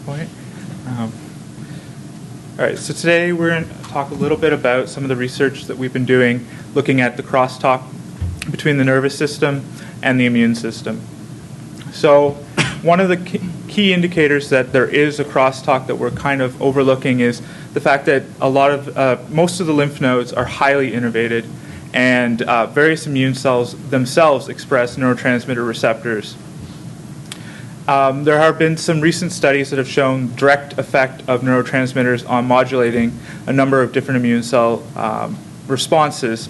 point. All right, so today we're going to talk a little bit about some of the research that we've been doing looking at the crosstalk between the nervous system and the immune system. So one of the key indicators that there is a crosstalk that we're kind of overlooking is the fact that most of the lymph nodes are highly innervated, and various immune cells themselves express neurotransmitter receptors. There have been some recent studies that have shown direct effect of neurotransmitters on modulating a number of different immune cell responses,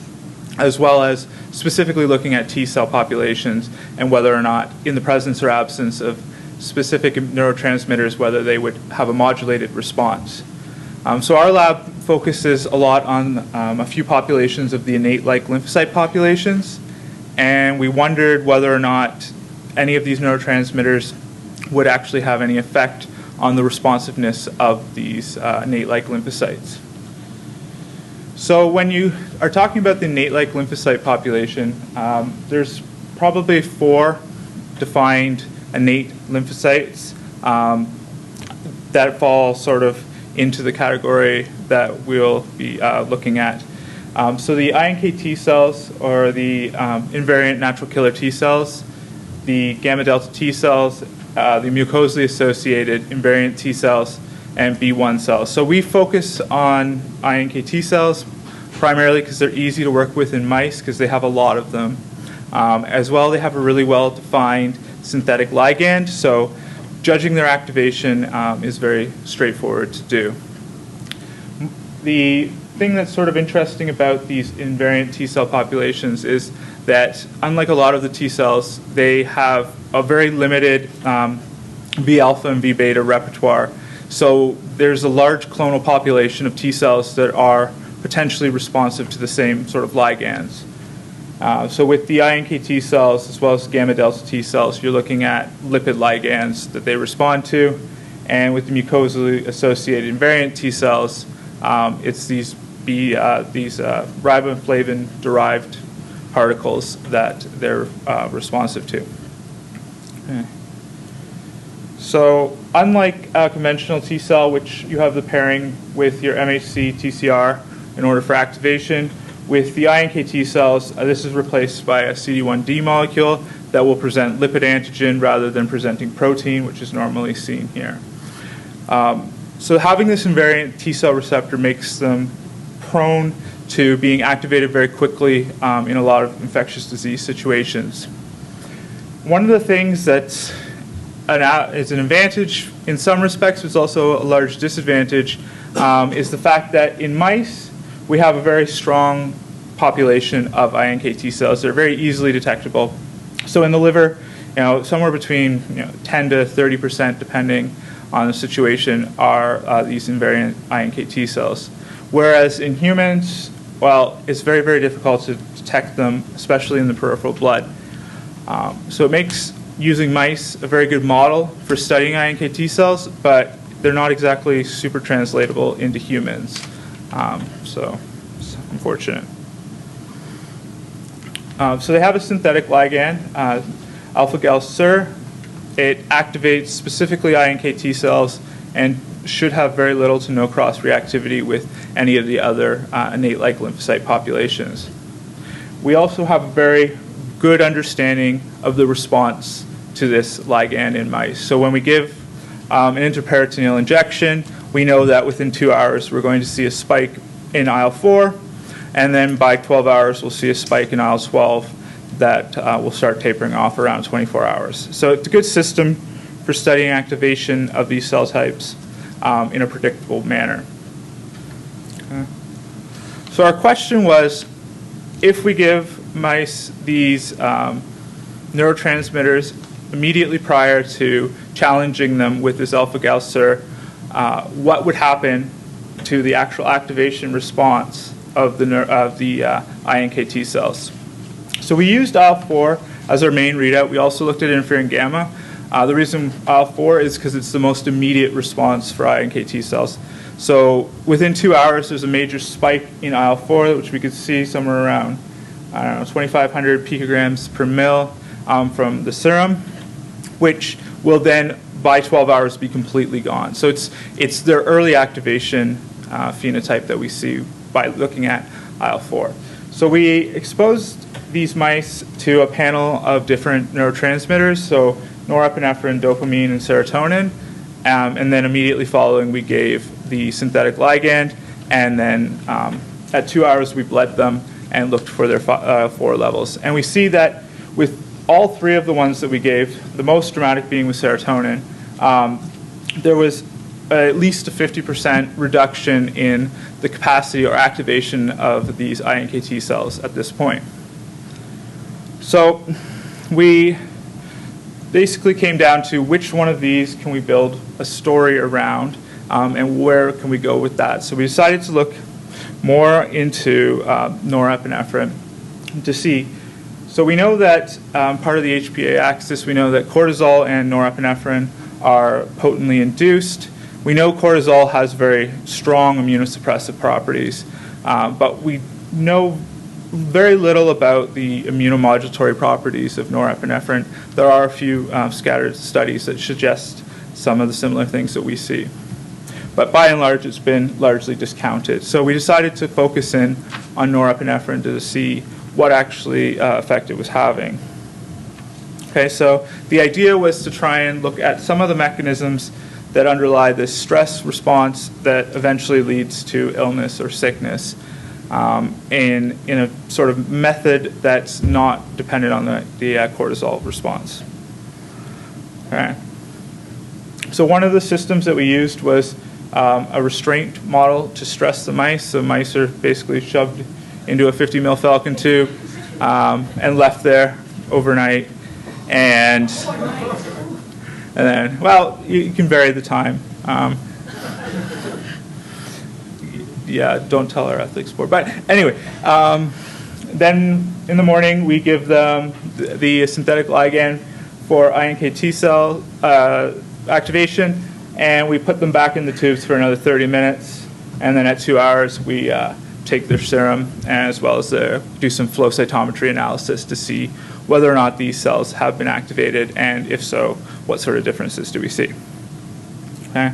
as well as specifically looking at T cell populations and whether or not, in the presence or absence of specific neurotransmitters, whether they would have a modulated response. So our lab focuses a lot on a few populations of the innate-like lymphocyte populations, and we wondered whether or not any of these neurotransmitters would actually have any effect on the responsiveness of these innate-like lymphocytes. So when you are talking about the innate-like lymphocyte population, there's probably 4 defined innate lymphocytes that fall sort of into the category that we'll be looking at. So the iNKT cells, or the invariant natural killer T cells, the gamma delta T cells, the mucosally associated invariant T cells, and B1 cells. So we focus on iNKT cells primarily because they're easy to work with in mice because they have a lot of them. As well, they have a really well-defined synthetic ligand, so judging their activation is very straightforward to do. The thing that's sort of interesting about these invariant T cell populations is that, unlike a lot of the T cells, they have a very limited V alpha and V beta repertoire. So there's a large clonal population of T cells that are potentially responsive to the same sort of ligands. So with the iNKT cells, as well as gamma delta T cells, you're looking at lipid ligands that they respond to. And with the mucosally associated invariant T cells, it's these riboflavin-derived particles that they're responsive to. Okay. So unlike a conventional T cell, which you have the pairing with your MHC TCR in order for activation, with the iNKT cells, this is replaced by a CD1D molecule that will present lipid antigen rather than presenting protein, which is normally seen here. So having this invariant T cell receptor makes them prone to being activated very quickly in a lot of infectious disease situations. One of the things that's is an advantage in some respects, but it's also a large disadvantage, is the fact that in mice, we have a very strong population of iNKT cells. They're very easily detectable. So in the liver, somewhere between 10 to 30%, depending on the situation, are these invariant iNKT cells. Whereas in humans, well, it's very, very difficult to detect them, especially in the peripheral blood. So it makes using mice a very good model for studying iNKT cells, but they're not exactly super translatable into humans. So it's unfortunate. So they have a synthetic ligand, alpha-galactosylceramide. It activates specifically iNKT cells and should have very little to no cross-reactivity with any of the other innate-like lymphocyte populations. We also have a very good understanding of the response to this ligand in mice. So when we give an intraperitoneal injection, we know that within 2 hours we're going to see a spike in IL-4, and then by 12 hours we'll see a spike in IL-12 that will start tapering off around 24 hours. So it's a good system for studying activation of these cell types in a predictable manner. Okay. So our question was, if we give mice these neurotransmitters immediately prior to challenging them with this alpha-galactosylceramide, what would happen to the actual activation response of the iNKT cells? So we used IL-4 as our main readout. We also looked at interferon gamma. The reason IL-4 is because it's the most immediate response for iNKT cells. So within 2 hours, there's a major spike in IL-4, which we could see somewhere around, 2,500 picograms per mil from the serum, which will then by 12 hours be completely gone. So it's their early activation phenotype that we see by looking at IL-4. So we exposed these mice to a panel of different neurotransmitters, so norepinephrine, dopamine, and serotonin, and then immediately following we gave the synthetic ligand, and then at 2 hours we bled them and looked for their IL-4 levels. And we see that with all three of the ones that we gave, the most dramatic being with serotonin, there was at least a 50% reduction in the capacity or activation of these iNKT cells at this point. So we basically came down to which one of these can we build a story around, and where can we go with that. So we decided to look more into norepinephrine to see. So we know that part of the HPA axis, we know that cortisol and norepinephrine are potently induced. We know cortisol has very strong immunosuppressive properties, but we know very little about the immunomodulatory properties of norepinephrine. There are a few scattered studies that suggest some of the similar things that we see. But by and large, it's been largely discounted. So we decided to focus in on norepinephrine to see what actually effect it was having. Okay, so the idea was to try and look at some of the mechanisms that underlie this stress response that eventually leads to illness or sickness in a sort of method that's not dependent on the cortisol response. Okay. So one of the systems that we used was a restraint model to stress the mice. So mice are basically shoved into a 50 mil Falcon tube and left there overnight. And then, well, you can vary the time. Yeah, don't tell our ethics board. But anyway, then in the morning we give them the synthetic ligand for iNKT cell activation, and we put them back in the tubes for another 30 minutes. And then at 2 hours we take their serum, as well as do some flow cytometry analysis to see whether or not these cells have been activated, and if so, what sort of differences do we see. Okay.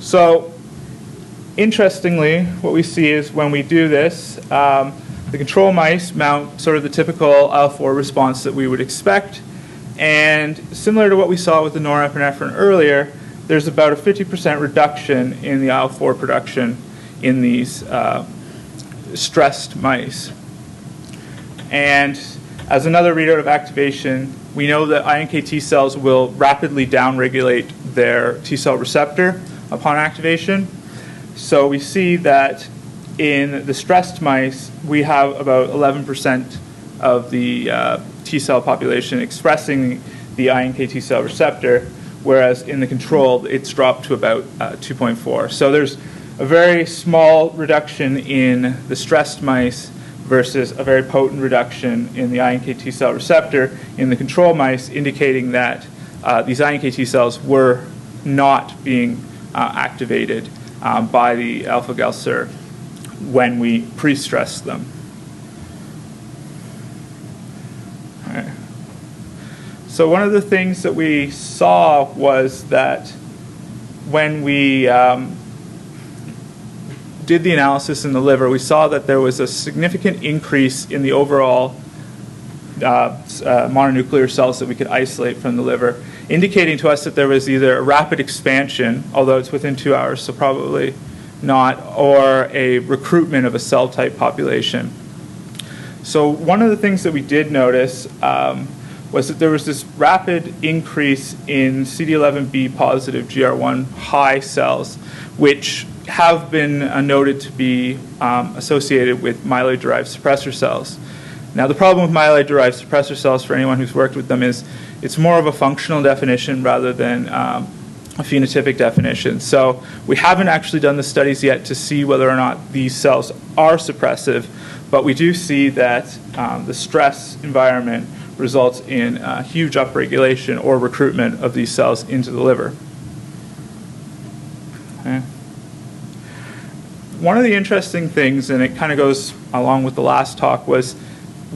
So interestingly, what we see is when we do this, the control mice mount sort of the typical IL-4 response that we would expect, and similar to what we saw with the norepinephrine earlier, there's about a 50% reduction in the IL-4 production in these stressed mice. And as another readout of activation, we know that iNKT cells will rapidly downregulate their T-cell receptor upon activation. So we see that in the stressed mice, we have about 11% of the T-cell population expressing the iNKT cell receptor, whereas in the control, it's dropped to about 2.4. So there's a very small reduction in the stressed mice versus a very potent reduction in the iNKT cell receptor in the control mice, indicating that these iNKT cells were not being activated by the alpha-galactosylceramide when we pre-stressed them. All right. So one of the things that we saw was that when we did the analysis in the liver, we saw that there was a significant increase in the overall mononuclear cells that we could isolate from the liver, indicating to us that there was either a rapid expansion, although it's within 2 hours, so probably not, or a recruitment of a cell type population. So one of the things that we did notice was that there was this rapid increase in CD11b positive GR1 high cells, which have been noted to be associated with myeloid-derived suppressor cells. Now, the problem with myeloid-derived suppressor cells, for anyone who's worked with them, is it's more of a functional definition rather than a phenotypic definition. So we haven't actually done the studies yet to see whether or not these cells are suppressive, but we do see that the stress environment results in huge upregulation or recruitment of these cells into the liver. Okay. One of the interesting things, and it kind of goes along with the last talk, was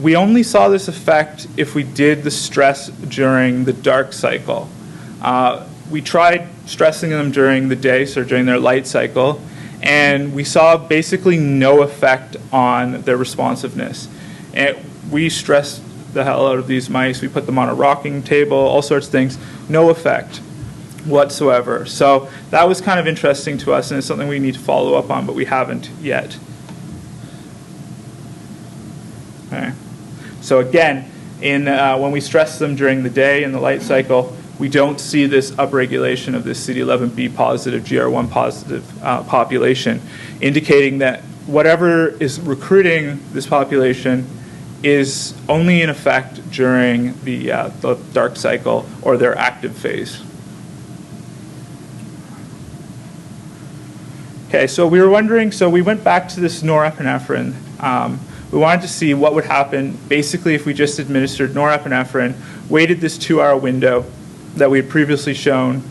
we only saw this effect if we did the stress during the dark cycle. we tried stressing them during the day, so during their light cycle, and we saw basically no effect on their responsiveness. And we stressed the hell out of these mice. We put them on a rocking table, all sorts of things, no effect whatsoever. So that was kind of interesting to us, and it's something we need to follow up on, but we haven't yet. Okay. So again, when we stress them during the day in the light cycle, we don't see this upregulation of this CD11B positive, GR1 positive population, indicating that whatever is recruiting this population is only in effect during the dark cycle or their active phase. Okay, so we were wondering, so we went back to this norepinephrine. We wanted to see what would happen basically if we just administered norepinephrine, waited this 2-hour window that we had previously shown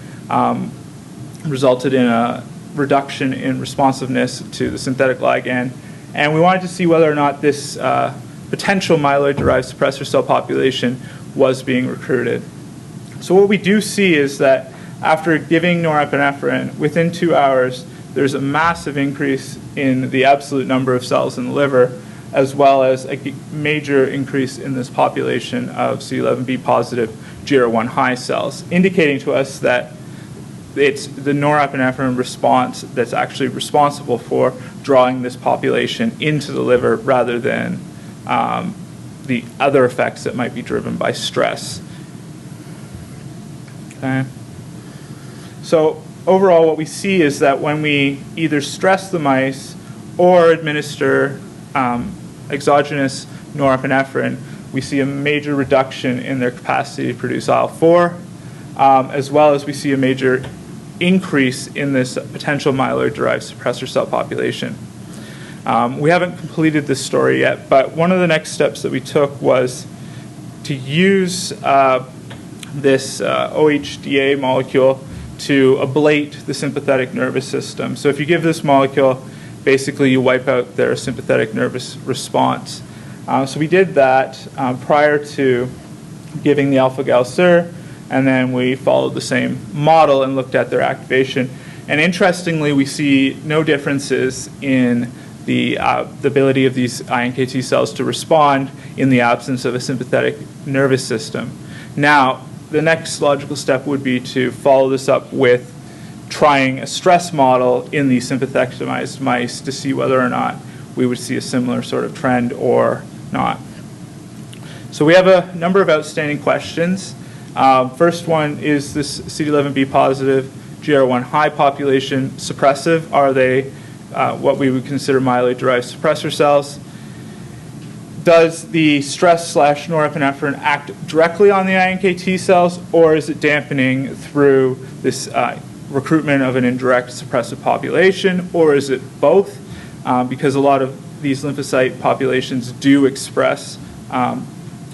resulted in a reduction in responsiveness to the synthetic ligand, and we wanted to see whether or not this potential myeloid-derived suppressor cell population was being recruited. So what we do see is that after giving norepinephrine, within 2 hours, there's a massive increase in the absolute number of cells in the liver, as well as a major increase in this population of CD11B positive GR1 high cells, indicating to us that it's the norepinephrine response that's actually responsible for drawing this population into the liver rather than the other effects that might be driven by stress. Okay. So overall, what we see is that when we either stress the mice or administer exogenous norepinephrine, we see a major reduction in their capacity to produce IL-4, as well as we see a major increase in this potential myeloid-derived suppressor cell population. We haven't completed this story yet, but one of the next steps that we took was to use this OHDA molecule to ablate the sympathetic nervous system. So if you give this molecule, basically you wipe out their sympathetic nervous response. So we did that prior to giving the alpha-galactosylceramide, and then we followed the same model and looked at their activation. And interestingly, we see no differences in the ability of these iNKT cells to respond in the absence of a sympathetic nervous system. Now, the next logical step would be to follow this up with trying a stress model in these sympathectomized mice to see whether or not we would see a similar sort of trend or not. So we have a number of outstanding questions. First one, is this CD11B positive GR1 high population suppressive? Are they what we would consider myeloid-derived suppressor cells? Does the stress/norepinephrine act directly on the iNKT cells, or is it dampening through this recruitment of an indirect suppressive population, or is it both? Because a lot of these lymphocyte populations do express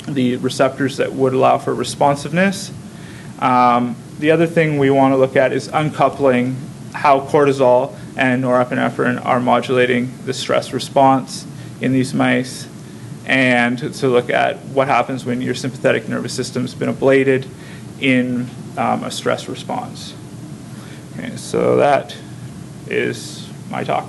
the receptors that would allow for responsiveness. The other thing we want to look at is uncoupling how cortisol and norepinephrine are modulating the stress response in these mice, and to look at what happens when your sympathetic nervous system has been ablated in a stress response. Okay, so that is my talk.